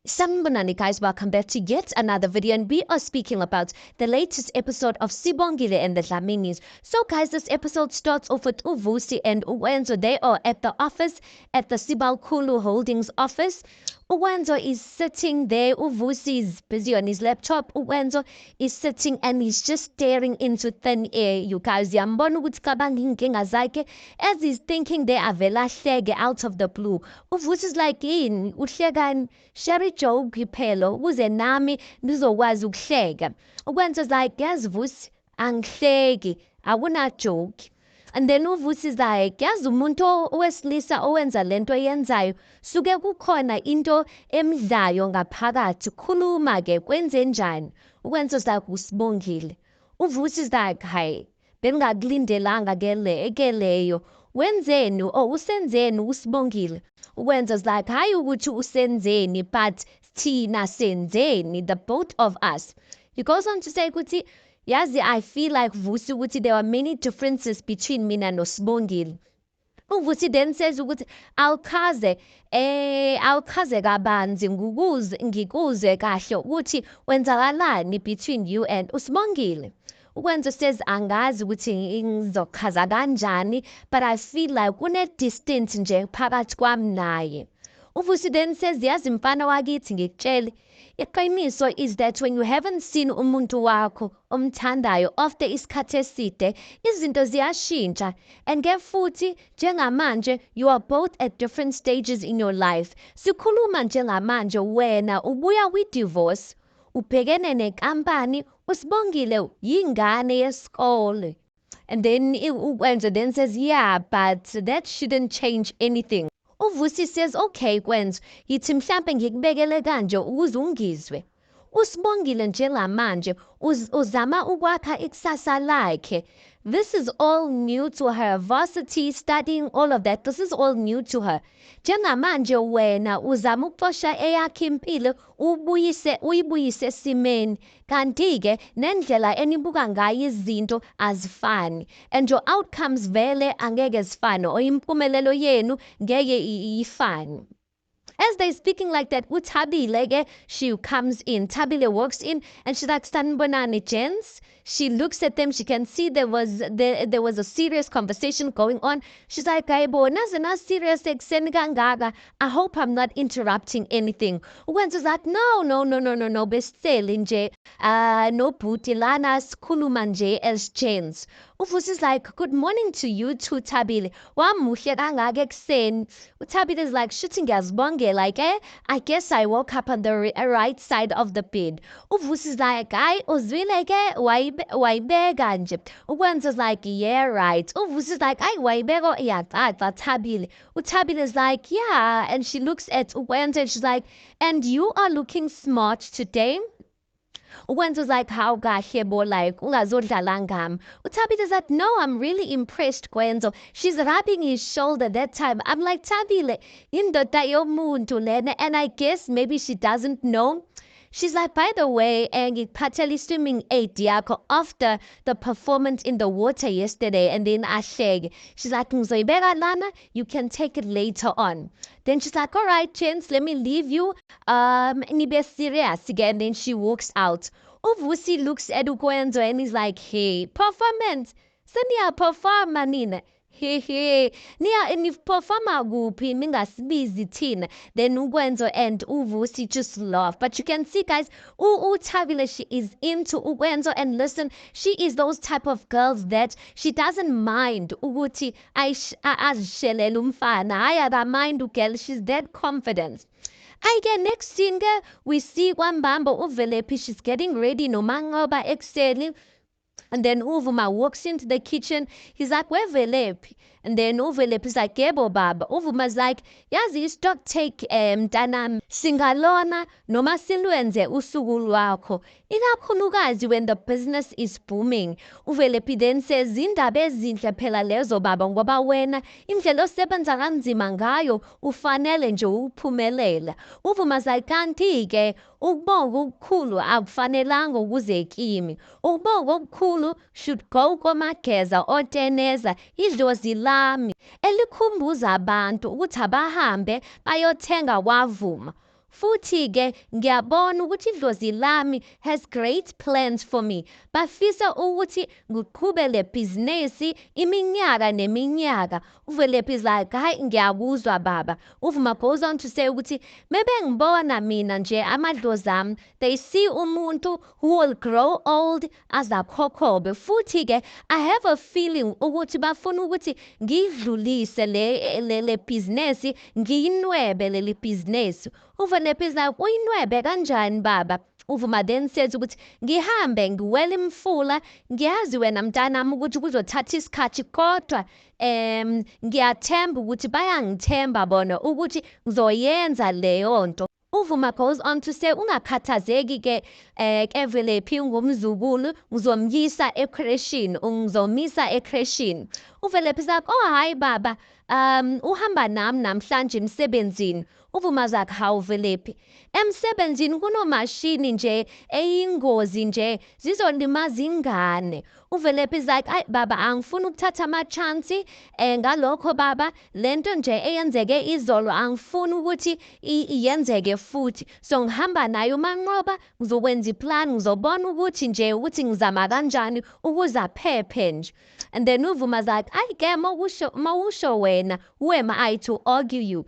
Sanibonani guys, welcome back to yet another video, and we are speaking about the latest episode of Sibongile and the Dlaminis. So guys, this episode starts off with Uvusi and Uwenzo. They are at the office, at the Sibalkhulu Holdings office. Uwenzo is sitting there. Uvusi is busy on his laptop. Uwenzo is sitting and he's just staring into thin air. You guys, yambona ukuthi cabanga inkinga zakhe. As he's thinking they avela hleke out of the blue. Uvusi is like, yini uhlekani? Share ijoke phela ukuze nami ngizokwazi ukuhleka. Uwenzo is like, yazi Vusi, angihleki, akuna joke. And then uvusi is like, yazi umuntu owesilisa owenza lento yenzayo suke kukhona into emdlayo ngaphakathi, khuluma ke kwenze njani. Uwenzo is like, uSibongile. Uvusi is like, hayi bengingakulindelanga ke leyo, wenzeni usenzeni uSibongile. Uwenzo is like, hayi ukuthi usenzeni, but thina senzeni, the both of us. He goes on to say ukuthi, yazi, I feel like Vusi ukuthi there are many differences between mina noSibongile. Uvusi then says ukuthi awuchaze kabanzi ngikuze kahle ukuthi wenzakalani between you and uSibongile. Uwenzo says angazi ukuthi ngizochaza kanjani, but I feel like kune distance nje phakathi kwami naye. Uvusi then says, yazi mfana wakithi ngikutshele, iqiniso is that when you haven't seen umuntu wakho omthandayo after isikhathi eside, izinto ziyashintsha. And ke futhi njengamanje you are both at different stages in your life. Sikhuluma njengamanje wena ubuya kwi-divorce, ubhekene nenkampani, uSibongile yingane yesikole. And then Uwenzo then says, yeah, but that shouldn't change anything. Uvusi says, okay Kwenzo, yithi mhlampe ngikubekele kanje ukuze ungizwe. uSibongile njengamanje uzama ukwakha ikusasa lakhe. This is all new to her. Varsity, studying, all of that. This is all new to her. Njengamanje wena uzama ukuxosha eyakhe impilo uyibuyise esimeni. Kanti-ke nendlela enibuka ngayo izinto azifani. And your outcomes vele angeke zifane, or impumelelo yenu ngeke ifane. As they're speaking like that, uThabile, she comes in. Thabile walks in and she's like, Sanibonani, gents. She looks at them. She can see there was a serious conversation going on. She's like, Ayibona zina serious ekuseni kangaka. I hope I'm not interrupting anything. Uwenzo's like, no, besele nje. No bhuti lana sikhuluma nje as gents. Uvusi's like, good morning to you too, Thabile. Wamuhle kangaka ekuseni. uThabile is like, shuthi ngiyazibongela, like, I guess I woke up on the right side of the bed. Uvusi's like, hayi uzwile ke wayibeka nje. Uwenzo's like, yeah, right. Uvusi's like, hayi wayibeka yacaca Thabile. uThabile is like, yeah. And she looks at Uwenzo and she's like, and you are looking smart today. Uwenzo's like, how kahle bo, like ungazodlala ngami. uThabile is like, no, I'm really impressed Kwenzo. She's rubbing his shoulder that time. I'm like, Thabile, indoda yomuntu lena, and I guess maybe she doesn't know. She's like, by the way, ngikuphathela swimming aid yakho after the performance in the water yesterday, and then ahleke. She's like, ngizoyibeka lana, you can take it later on. Then she's like, all right, gents, let me leave you. Nibe serious again. Then she walks out. Uvusi looks at Ukwenzo and he's like, hey, performance. Seniya performa nina. Hey, niperforma kuphi ningasibizi thina. Then Ukwenzo and Uvusi just laugh. But you can see, guys, uThabile, she is into Ukwenzo, and listen, she is those type of girls that she doesn't mind ukuthi azishelele umfana. Hayi akamind ugirl, she's that confident. Next scene we see Wambamba uVelephi, she's getting ready nomangoba ekuseni. And then Uvuma walks into the kitchen. He's like, where Velephi? And then uVelephi is like, yebo baba. Uvuma's like, yazi stock take mntanami singalona noma silwenze usuku lwakho, ikakhulukazi when the business is booming. uVelephi then says, indaba ezinhle phela lezo baba, ngoba wena indlela osebenza kanzima ngayo ufanele nje uphumelela. Uvuma's like, kanti-ke ukubonga okukhulu akufanelanga ukuze kimi. Ukubonga okukhulu should go komageza oteneza idlozi lami elikhumbuza abantu ukuthi abahambe bayothenga wavuma. Futhi-ke ngiyabona ukuthi idlozi lami has great plans for me. Bafisa ukuthi ngiqhube le bhizinisi iminyaka neminyaka. UVelaphi is like, hayi ngiyakuzwa baba. UVuma goes on to say ukuthi mebengibona mina nje amadlozi ami, they see umuntu who will grow old as akhokhobe. Futhi-ke I have a feeling ukuthi bafuna ukuthi ngidlulise le bhizinisi, ngiyinwebe leli bhizinisi. UVelaphi is like, uyinwebe kanjani baba? UVuma then says ukuthi ngihambe ngiwele imfula, ngiyazi wena mntanami ukuthi kuzothatha isikhathi kodwa ngiyathemba ukuthi bayangithemba bona ukuthi ngizoyenza leyo nto. UVuma goes on to say ungakhathazeki-ke Velaphi ngumzukulu ngizomyisa ekreshini, ngizomisa ekreshini. UVelaphi is like, oh hayi baba, uhamba nami namhlanje emsebenzini. UVuma is like, hawu Velaphi, emsebenzini kunomashini nje eyingozi nje zizolimaza ingane. UVelaphi is like, ayi baba angifuni ukuthatha ama-chance ngalokho baba, lento nje eyenzeke izolo angifuni ukuthi iyenzeke futhi, so ngihamba naye umanqoba ngizokwenza iplan, ngizobona ukuthi nje ukuthi ngizama kanjani ukuze aphephe nje. And then UVuma is like, ayi ke mawusho wena, who am I to argue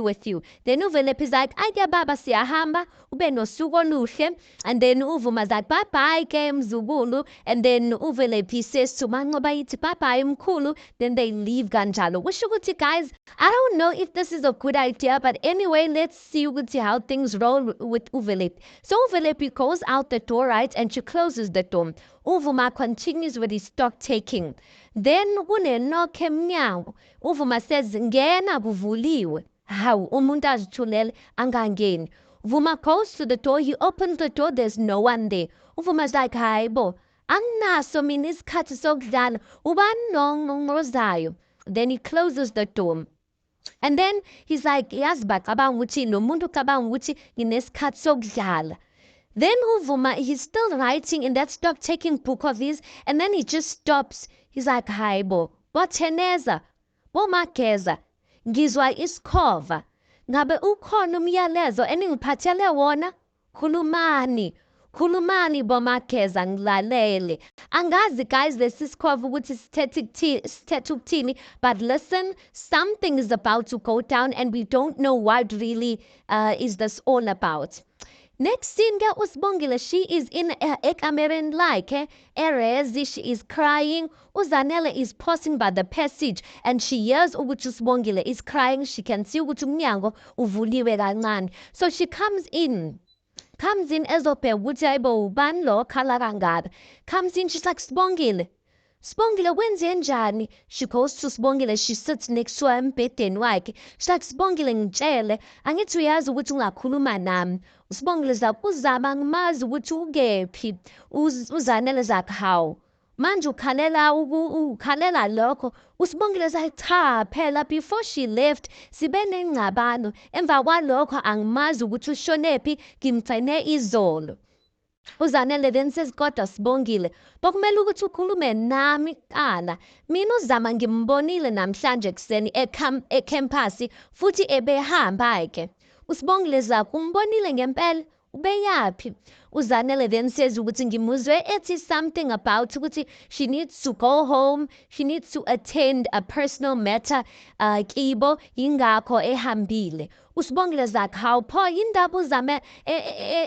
with you? Then UVelaphi is like, ayi ke baba siyahamba ube nosuku oluhle. And then UVuma is like, bye bye ke mzukulu. And then UVelaphi says to manqoba yithi bye bye mkhulu. Then they leave kanjalo. Kusho ukuthi guys, I don't know if this is a good idea, but anyway, let's see ukuthi how things roll with UVelaphi. So UVelaphi goes out the door, right, and she closes the door. UVuma continues with his stock taking. Then kunenokho emnyango. UVuma says ngena kuvuliwe. Hawu umuntu azithulele angangeni. Vuma goes to the door, he opens the door, there's no one there. UVuma's like, hayi bo, anginaso mina isikhathi sokudlala, ubani nongozayo. Then he closes the door. And then he's like, yazi bacabanga ukuthi lo muntu ucabanga ukuthi nginesikhathi sokudlala. Then UVuma, he's still writing in that stock taking book of his, and then he just stops. He's like, hayi bo, botheneza, boMageza, ngizwa isikhova. Ngabe ukhona umyalezo eningiphathele wona? Khulumani boMageza ngilalele. Angazi guys lesisikhovo ukuthi sithethe ukuthini, but listen, something is about to go down and we don't know what really is this all about. Next scene ke uSibongile, she is in ekamereni lakhe erezi, she is crying. UZanele is passing by the passage and she hears ukuthi uSibongile is crying. She can see ukuthi umnyango uvuliwe kancane. So she comes in ezobheka ukuthi hayibo ubani lo khala kangaka. Comes in, she's like, Sibongile kwenze njani? She goes to Sibongile, she sits next to her embhedeni wakhe. She's like, Sibongile ngitshele, angithi uyazi ukuthi ungakhuluma nami. uSibongile zakhe uzama ngimazi ukuthi ukephi. UZanele zakhe hawu manje ukhalela lokho. uSibongile zakhe cha phela before she left sibe nengcabano, emva kwalokho angimazi ukuthi ushonephi, ngimfene izolo. UZanele then says, kodwa Sibongile, bokumele ukuthi ukhulume nami kuqala. Mina uZama ngimbonile namhlanje ekuseni ecampus futhi ebehamba-ke. uSibongile zakhe umbonile ngempela, ubeyaphi? UZanele then says ukuthi ngimuzwe ethi something about ukuthi she needs to go home, she needs to attend a personal matter kibo, yingakho ehambile. uSibongile zakhe hawu pho yindaba uZama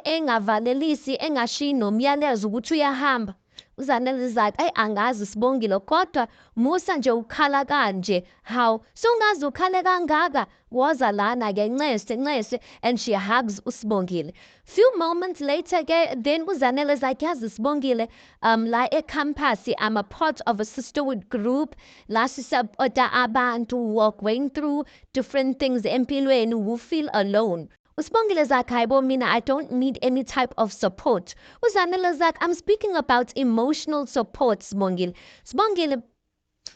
engavalelisi engashiyi nomyalezo ukuthi uyahamba. UZanele zakhe ayi angazi Sibongile kodwa musa nje ukhala kanje. Hawu sungazi ukhale kangaka, woza lana-ke ncese, and she hugs uSibongile. Few moments later ke then uZanele zakhe yazi Sibongile la ecampus I'm a part of a sisterhood group la sisapota abantu who are going through different things empilweni who feel alone. uSibongile zakhe hayibo mina I don't need any type of support. UZanele zakhe I'm speaking about emotional support Sibongile. Sibongile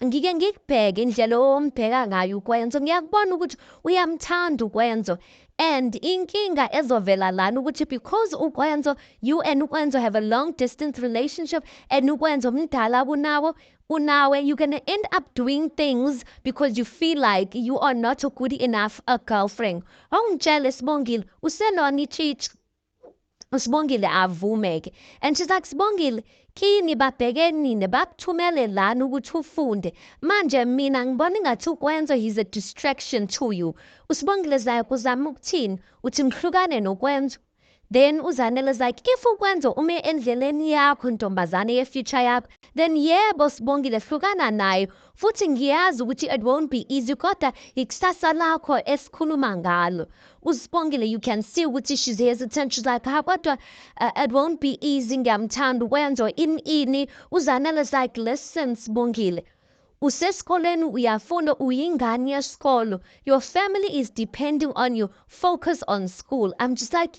ngike ngikubheke indlela ombheka ngayo uKwenzo, ngiyakubona ukuthi uyamthanda uKwenzo And inkinga ezovela lana ukuthi because uKwenzo, you and uKwenzo have a long distance relationship, and uKwenzo mdala unawe, you're gonna end up doing things because you feel like you are not a good enough a girlfriend. Ongitshele Sibongile, usenoni chichi? uSibongile avume-ke. And she's like, Sibongile, kini babheke nini bakuthumele lana ukuthi ufunde. Manje mina ngibona engathi uKwenzo he's a distraction to you. uSibongile like uzama ukuthini? Uthi ngihlukane noKwenzo. Then uZanele is like, if uKwenzo ume endleleni yakho ntombazane ye-future yakho, then yebo Sibongile hlukana naye. Futhi ngiyazi ukuthi it won't be easy kodwa ikusasa lakho esikhuluma ngalo. uSibongile, you can see ukuthi she's hesitant. She's like, kodwa it won't be easy, ngiyamthanda uKwenzo ini. uZanele is like, listen Sibongile, usesikoleni uyafunda, uyingane yesikolo. Your family is depending on you. Focus on school. I'm just like,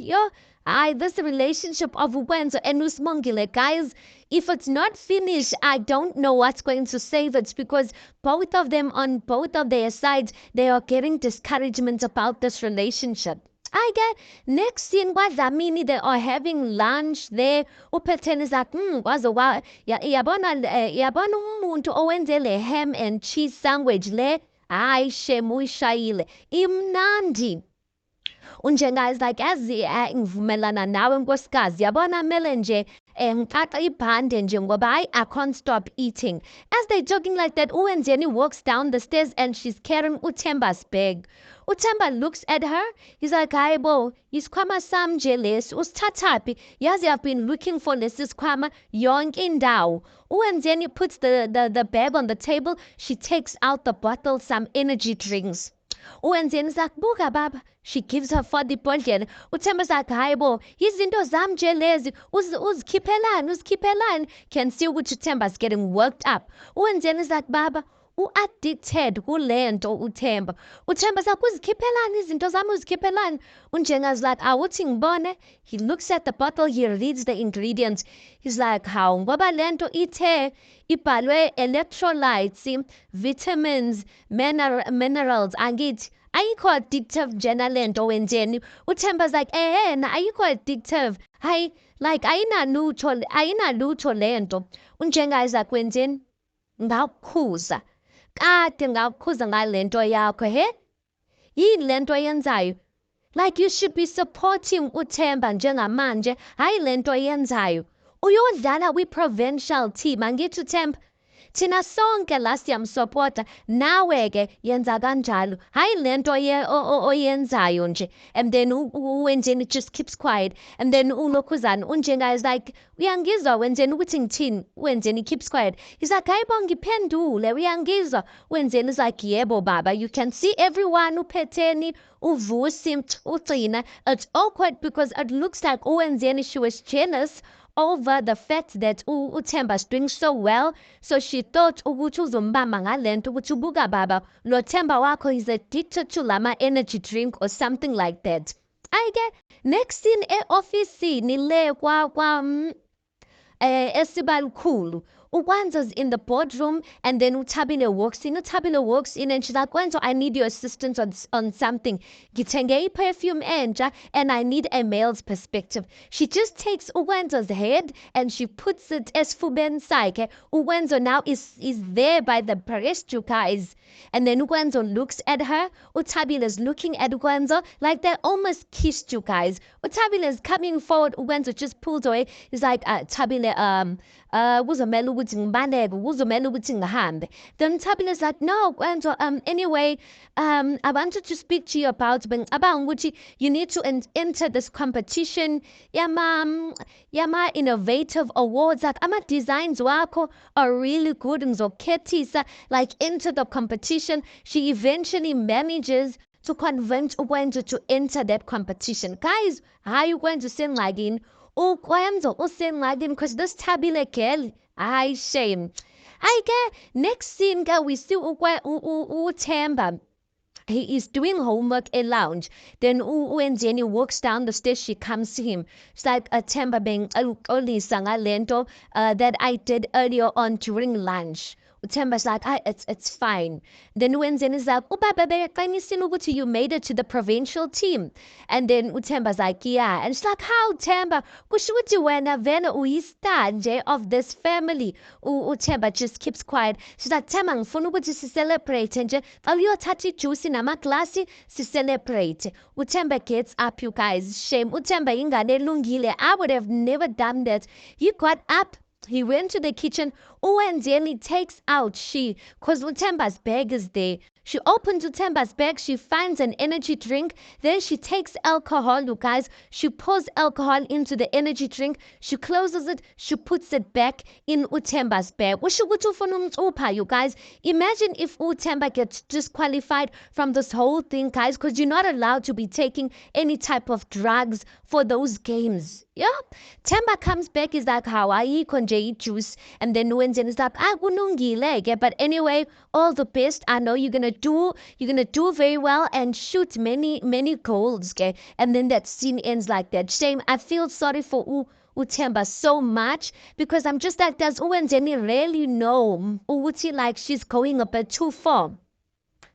this relationship of uKwenzo and uSibongile, guys, if it's not finished, I don't know what's going to save it, because both of them on both of their sides, they are getting discouragement about this relationship. I get next scene kwaDlamini, they are having lunch there. uPhetheni is like, yabona umuntu owenze le ham and cheese sandwich le, hayi shem uyishayile, imnandi. Unjenga is like, ngivumelana nawe nkosikazi, yabona mele nje ngixaxa ibhande nje ngoba I can't stop eating. As they joking like that, uWenzeni walks down the stairs and she's carrying uThemba's bag. uThemba looks at her. He's like, hayibo, isikhwama sami nje lesi usithathaphi? Yazi I've been looking for lesi sikhwama yonke indawo. uWenzeni puts the bag on the table. She takes out the bottle, some energy drinks. uWenzeni is like, buka baba. She gives her 40 bhodlela. uThemba's like, hayibo, izinto zami nje lezi uzikhiphelani. Can see ukuthi uThemba's getting worked up. uWenzeni is like, baba, u-addicted kulento uThemba. uThemba's like, uzikhiphelani izinto zami uzikhiphelani? Unjenga's like, awuthi ngibone. He looks at the bottle, he reads the ingredients. He's like, hawu ngoba lento ithe ibhalwe electrolytes, vitamins, minerals, angithi ayikho addictive njena lento wenzeni. uThemba's like, na ayikho addictive. Hayi, like ayinalutho lento. Unjenga is like, wenzeni ngakukhuza kade ngakukhuza ngalento yakho yini lento yenzayo. Like, you should be supporting uThemba njengamanje, hayi lento yenzayo. Uyodlala kwi-provincial team, angithi uThemba? Thina sonke la siyamsupporta, nawe-ke yenza kanjalo, hayi lento oyenzayo nje. And then uWenzeni just keeps quiet. And then uLokhuzana unjenga is like, uyangizwa Wenzeni ukuthi ngithini? uWenzeni keeps quiet. He's like, hayibo ngiphendule, uyangizwa? uWenzeni is like, yebo baba. You can see everyone, uPhetheni, uVusi, uGcina. It's awkward because it looks like uWenzeni, she was jealous over the fact that uThemba's doing so well. So she thought ukuthi uzombamba ngalento ukuthi ubuka baba, lo Themba wakho is addicted to lama energy drink or something like that. I get next scene e-ofisini le esibalukhulu. uKwenzo's in the boardroom, and then uThabile walks in. uThabile walks in and she's like, Kwenzo, I need your assistance on something. Ngithenge perfume entsha and I need a male's perspective. She just takes uKwenzo's head and she puts it esifubeni sakhe. uKwenzo now is there by the breast, you guys. And then uKwenzo looks at her. uThabile is looking at uKwenzo like they almost kissed, you guys. uThabile is coming forward. uKwenzo just pulls away. He's like, Thabile, kuzomela ukuthi ngibaleke, kuzomela ukuthi ngihambe. Then Thabile is like, no Kwenzo, anyway, I wanted to speak to you about ngicabanga ukuthi you need to enter this competition yama innovative awards. Like, ama designs wakho are really good, ngizokukhethisa like into the competition. She eventually manages to convince uKwenzo to enter that competition. Guys, hayi uKwenzo usengxakini. uKwenzo usengxakini because this Thabile girl, hayi shame. I get next scene, guys, we see uThemba. He is doing homework at lounge. Then uWenzeni walks down the stairs. She comes to him. She's like, Themba bengixolisa ngalento that I did earlier on during lunch. Utemba's like, it's fine. Then uwenzeni is like, ubaba beqinisile ukuthi you made it to the provincial team. And then Utemba's like, yeah. And she's like, how, Temba? Kusho ukuthi wena vele uyistar nje of this family. Utemba just keeps quiet. She's like, Temba, ngifuna ukuthi si-celebrate nje. Xa uyothatha ijuice namaglasi, si-celebrate. Utemba gets up, you guys. Shame. Utemba ingane elungile. I would have never done that. He got up. He went to the kitchen. Uwenzeni takes out because Utemba's bag is there. She opens Utemba's bag. She finds an energy drink. Then she takes alcohol, you guys. She pours alcohol into the energy drink. She closes it. She puts it back in Utemba's bag. You guys. Imagine if Utemba gets disqualified from this whole thing, guys, because you're not allowed to be taking any type of drugs for those games. Yeah. Temba comes back, is like, how are you? Konje juice. And then Nuenzen is like, kunungile. But anyway, all the best. I know you're gonna do very well and shoot many goals. Okay? And then that scene ends like that. Shame. I feel sorry for Utemba so much because I'm just like, does Uwenzeni really know Uti like she's going a bit too far?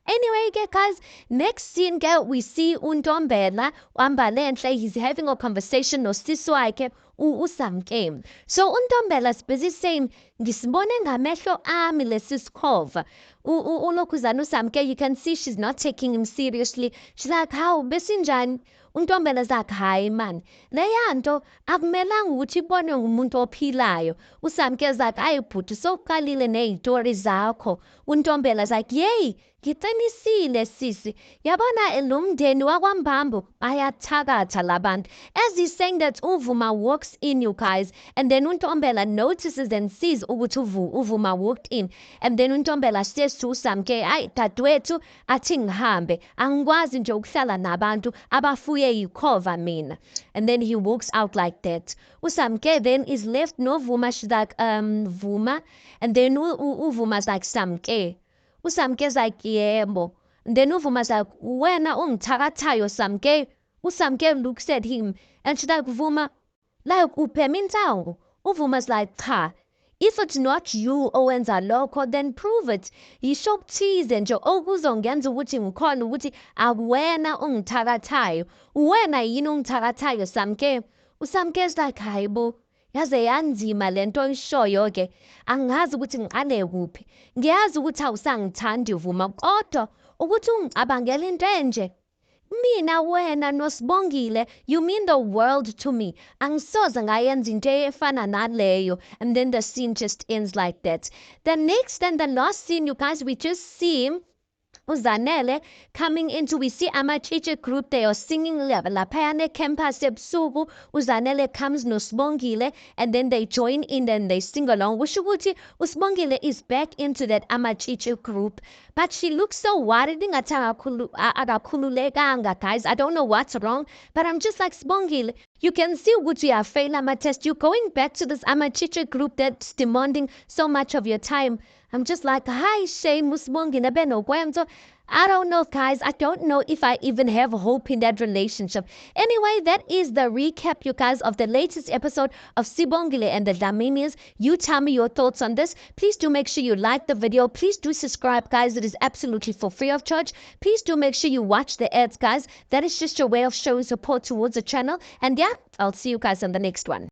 Anyway, guys, next scene, we see uNtombela uHambalenhle. He's having a conversation nosisi wakhe uSamke. So uNtombela's busy saying, ngisibone ngamehlo ami lesi sikhova. Ulokhuzana uSamke, you can see she's not taking him seriously. She's like, how besinjani? uNtombela's like, hayi man, leya nto akumelanga ukuthi ibonwe ngumuntu ophilayo. uSamke's like, hayi bhuti, sowuqalile ney'tori zakho. uNtombela's like, yey, ngiqinisile sisi, yabona lo mndeni wakwaMbambo bayathakatha labantu. As he's saying that, uVuma walks in, you guys, and then uNtombela notices and sees ukuthi uVuma walked in, and then uNtombela says to uSamke, hayi dadewethu, athi ngihambe, angikwazi nje ukuhlala nabantu abafuye yikhova mina. And then he walks out like that. uSamke then is left no Vuma. She's like, Vuma, and then uVuma's like, Samke. uSamke's like, yebo. And then uVuma's like, wena ungithakathayo Samke. uSamke looks at him and she's like, Vuma, like uphema intsangu. uVuma's like, cha, if it's not you owenza lokho, then prove it. Yisho okuthize nje okuzongenza ukuthi ngikhona ukuthi akuwena ungithakathayo. Wena yini ungithakathayo Samke? uSamke's like, hayi bo, yaze yanzima lento oyishoyo ke. Angazi ukuthi ngiqale kuphi. Ngiyazi ukuthi awusangithandi Vuma, kodwa ukuthi ungicabangela into enje. Mina wena noSibongile, you mean the world to me. Angisoze ngayenza into efana naleyo. And then the scene just ends like that. The next and the last scene, you guys, we just see uZanele coming into, we see amatshiche group, they are singing laphayana campus ebusuku. uZanele comes noSibongile and then they join in and they sing along. Kusho ukuthi uSibongile is back into that amatshiche group, but she looks so worried ngathi akakhululekanga, guys. I don't know what's wrong, but I'm just like, Sibongile, you can see ukuthi uyafeyila ama-test. You're going back to this amatshiche group that's demanding so much of your time. I'm just like, hi, shame, uSibongile benokwenzo. I don't know, guys. I don't know if I even have hope in that relationship. Anyway, that is the recap, you guys, of the latest episode of Sibongile and the Dlaminis. You tell me your thoughts on this. Please do make sure you like the video. Please do subscribe, guys. It is absolutely for free of charge. Please do make sure you watch the ads, guys. That is just your way of showing support towards the channel. And yeah, I'll see you guys on the next one.